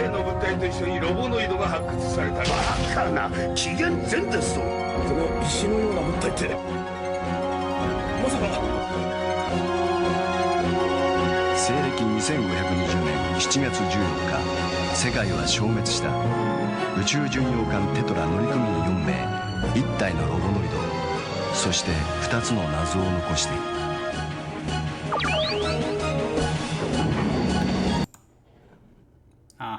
例の物体と一緒にロボノイドが発掘された。バカな、紀元前ですぞ。この石のような物体ってまさか。西暦2520年7月14日、世界は消滅した。宇宙巡洋艦テトラ乗組員4名、1体のロボノイド、そして2つの謎を残している。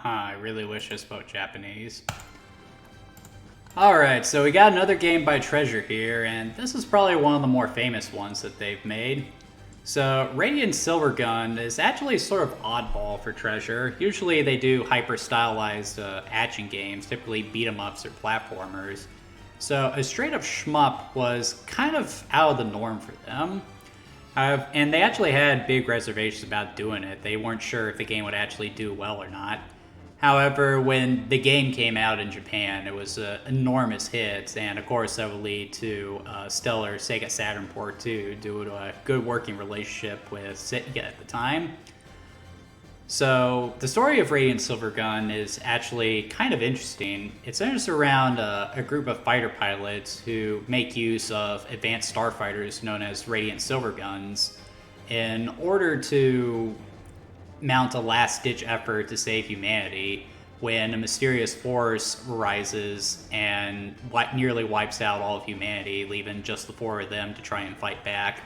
I really wish I spoke Japanese. Alright, so we got another game by Treasure here, and this is probably one of the more famous ones that they've made. So, Radiant Silvergun is actually sort of oddball for Treasure. Usually they do hyper-stylized action games, typically beat-em-ups or platformers. So, a straight-up shmup was kind of out of the norm for them. And they actually had big reservations about doing it. They weren't sure if the game would actually do well or not. However, when the game came out in Japan, it was an enormous hit, and of course that would lead to a stellar Sega Saturn port too, due to a good working relationship with Sega at the time. So, the story of Radiant Silvergun is actually kind of interesting. It centers around a group of fighter pilots who make use of advanced starfighters known as Radiant Silverguns in order to mount a last-ditch effort to save humanity when a mysterious force rises and nearly wipes out all of humanity, leaving just the four of them to try and fight back.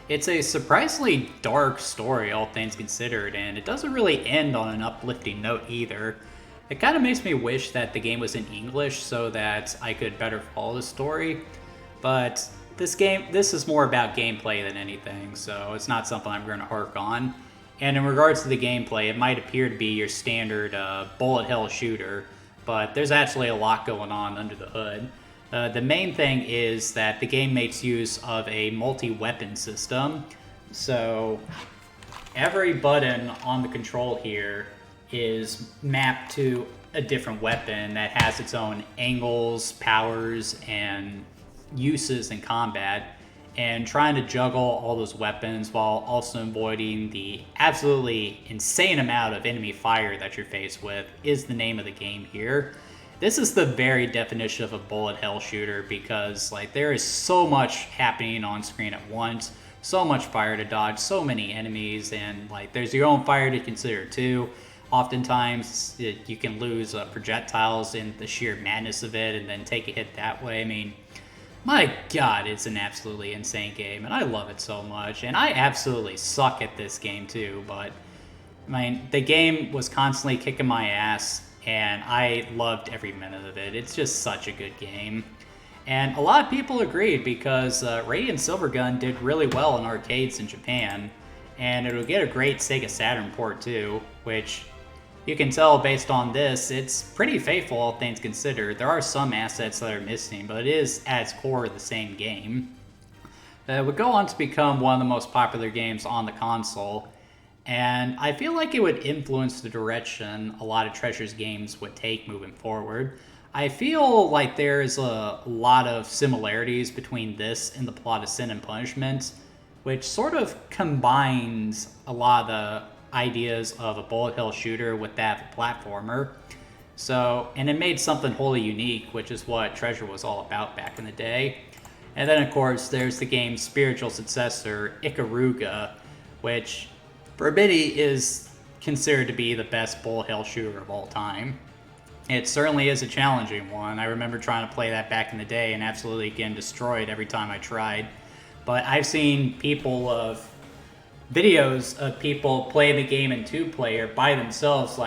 It's a surprisingly dark story, all things considered, and it doesn't really end on an uplifting note either. It kind of makes me wish that the game was in English so that I could better follow the story, but this is more about gameplay than anything, so it's not something I'm going to hark on. And in regards to the gameplay, it might appear to be your standard bullet hell shooter, but there's actually a lot going on under the hood. The main thing is that the game makes use of a multi-weapon system, so every button on the control here is mapped to a different weapon that has its own angles, powers, and uses in combat. And trying to juggle all those weapons while also avoiding the absolutely insane amount of enemy fire that you're faced with is the name of the game here. This is the very definition of a bullet hell shooter because there is so much happening on screen at once, so much fire to dodge, so many enemies, and there's your own fire to consider too. Oftentimes you can lose projectiles in the sheer madness of it and then take a hit that way. I mean, my god, it's an absolutely insane game, and I love it so much. And I absolutely suck at this game too, but the game was constantly kicking my ass, and I loved every minute of it. It's just such a good game. And a lot of people agreed because Radiant Silvergun did really well in arcades in Japan, and it'll get a great Sega Saturn port too, which you can tell based on this, it's pretty faithful, all things considered. There are some assets that are missing, but it is at its core the same game. It would go on to become one of the most popular games on the console, and I feel like it would influence the direction a lot of Treasure's games would take moving forward. I feel like there's a lot of similarities between this and the plot of Sin and Punishment, which sort of combines a lot of the ideas of a bullet hell shooter with that of a platformer. So, and it made something wholly unique, which is what Treasure was all about back in the day. And then of course there's the game's spiritual successor, Ikaruga, which for many is considered to be the best bullet hell shooter of all time. It certainly is a challenging one. I remember trying to play that back in the day and absolutely getting destroyed every time I tried. But I've seen videos of people play the game in two-player by themselves,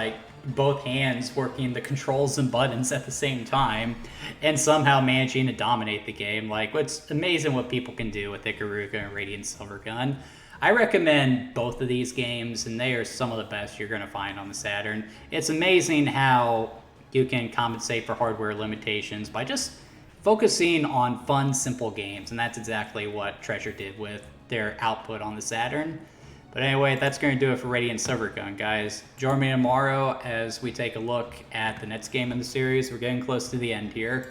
both hands working the controls and buttons at the same time, and somehow managing to dominate the game. It's amazing what people can do with Ikaruga and Radiant Silvergun. I recommend both of these games, and they are some of the best you're going to find on the Saturn. It's amazing how you can compensate for hardware limitations by just focusing on fun, simple games, and that's exactly what Treasure did with their output on the Saturn. But anyway, that's going to do it for Radiant Silvergun, guys. Join me tomorrow as we take a look at the next game in the series. We're getting close to the end here.